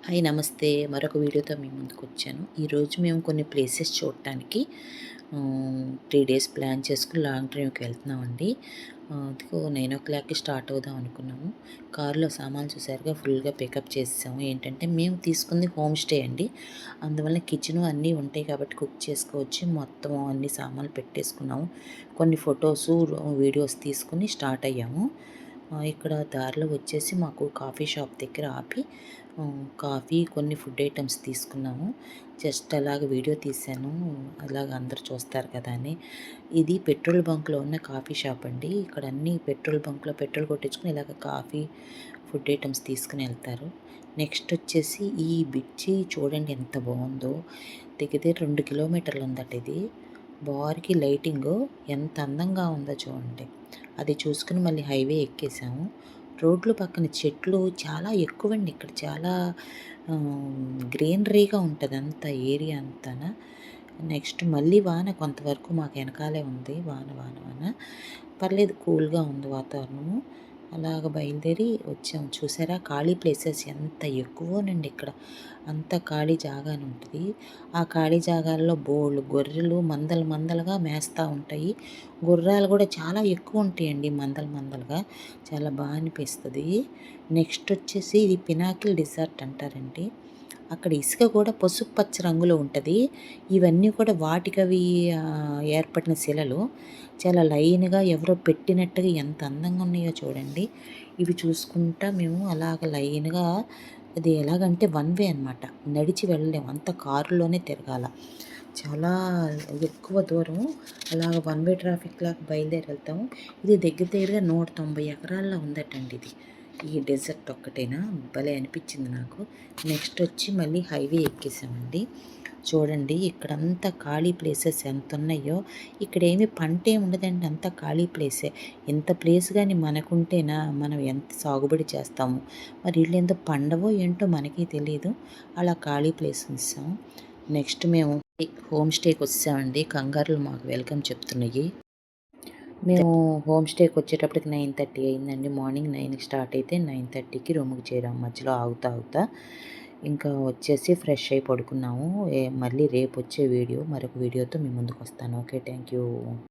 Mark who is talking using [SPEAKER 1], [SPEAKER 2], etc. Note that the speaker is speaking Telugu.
[SPEAKER 1] హాయ్ నమస్తే. మరొక వీడియోతో మీ ముందుకొచ్చాను. ఈరోజు మేము కొన్ని ప్లేసెస్ చూడటానికి 3 డేస్ ప్లాన్ చేసుకొని లాంగ్ డ్రైవ్‌కి వెళ్తున్నామండి. అదిగో 9:00కి స్టార్ట్ అవుదాం అనుకున్నాము. కారులో సామాన్లు చూసారుగా ఫుల్‌గా పికప్ చేసేసాము. ఏంటంటే మేము తీసుకుంది హోమ్ స్టే అండి. అందువల్ల కిచెను అన్నీ ఉంటాయి కాబట్టి కుక్ చేసుకోవచ్చు. మొత్తం అన్ని సామాన్లు పెట్టేసుకున్నాము. కొన్ని ఫొటోసు, వీడియోస్ తీసుకొని స్టార్ట్ అయ్యాము. ఇక్కడ దారిలో వచ్చేసి మాకు కాఫీ షాప్ దగ్గర ఆపి కాఫీ, కొన్ని ఫుడ్ ఐటమ్స్ తీసుకున్నాము. జస్ట్ అలాగ వీడియో తీశాను. అలాగ అందరూ చూస్తారు కదా అని. ఇది పెట్రోల్ బంక్‌లో ఉన్న కాఫీ షాప్ అండి. ఇక్కడ అన్నీ పెట్రోల్ బంక్‌లో పెట్రోల్ కొట్టించుకొని ఇలాగ కాఫీ, ఫుడ్ ఐటమ్స్ తీసుకొని వెళ్తారు. నెక్స్ట్ వచ్చేసి ఈ బ్రిడ్జి చూడండి ఎంత బాగుందో. దగ్గర దగ్గర 2 కిలోమీటర్లు ఉందట ఇది. బార్‌కి లైటింగు ఎంత అందంగా ఉందో చూడండి. అది చూసుకొని మళ్ళీ హైవే ఎక్కేసాము. రోడ్లు పక్కన చెట్లు చాలా ఎక్కువండి. ఇక్కడ చాలా గ్రీనరీగా ఉంటది అంతా ఏరియా అంతాన. నెక్స్ట్ మళ్ళీ వాన కొంతవరకు మాకు వెనకాలే ఉంది. వాన. పర్లేదు కూల్‌గా ఉంది వాతావరణము. అలాగ బయలుదేరి వచ్చాము. చూసారా ఖాళీ ప్లేసెస్ ఎంత ఎక్కువోనండి ఇక్కడ. అంత ఖాళీ జాగానే ఉంటది. ఆ ఖాళీ జాగాల్లో బోలెడు గొర్రెలు మందలుగా మేస్తా ఉంటాయి. గుర్రాలు కూడా చాలా ఎక్కువ ఉంటాయండి మందలుగా. చాలా బాగా అనిపిస్తది. నెక్స్ట్ వచ్చేసి ఇది పినాకిల్ రిసార్ట్ అంటారండి. అక్కడ ఇసుక కూడా పసుపు పచ్చ రంగులో ఉంటది. ఇవన్నీ కూడా వాటికవి ఏర్పడిన శిలలు. చాలా లైన్‌గా ఎవరో పెట్టినట్టుగా ఎంత అందంగా ఉన్నాయో చూడండి. ఇవి చూసుకుంటా మేము అలాగ లైన్‌గా, అది ఎలాగంటే వన్ వే అనమాట. నడిచి వెళ్ళలేము. అంతా కారులోనే తిరగాల. చాలా ఎక్కువ దూరం అలాగ వన్ వే ట్రాఫిక్ లాగా బయలుదేరి వెళ్తాము. ఇది దగ్గరగా 190 ఎకరాల్లో ఉందటండి ఇది. ఈ డెజర్ట్ ఒక్కటేనా భలే అనిపించింది నాకు. నెక్స్ట్ వచ్చి మళ్ళీ హైవే ఎక్కేసామండి. చూడండి ఇక్కడంతా ఖాళీ ప్లేసెస్ ఎంత ఉన్నాయో. ఇక్కడ ఏమి పంట ఏమి ఉండదండి, అంతా ఖాళీ ప్లేసే. ఇంత ప్లేస్ కానీ మనకుంటేనా మనం ఎంత సాగుబడి చేస్తాము. మరి వీళ్ళు ఎంత పండవో ఏంటో మనకి తెలియదు. అలా ఖాళీ ప్లేస్ ఇస్తాం. నెక్స్ట్ మేము హోమ్ స్టేకి వచ్చామండి. కంగారులు మాకు వెల్కమ్ చెప్తున్నాయి. మేము హోమ్ స్టేకి వచ్చేటప్పటికి 9:30 అయిందండి. మార్నింగ్ 9కి స్టార్ట్ అయితే 9:30కి రూమ్కి చేరాము. మధ్యలో ఆగుతా ఇంకా వచ్చేసి ఫ్రెష్ అయి పడుకున్నాము. మళ్ళీ రేపు వచ్చే వీడియో మరొక వీడియోతో మీ ముందుకు వస్తాను. Okay, thank you.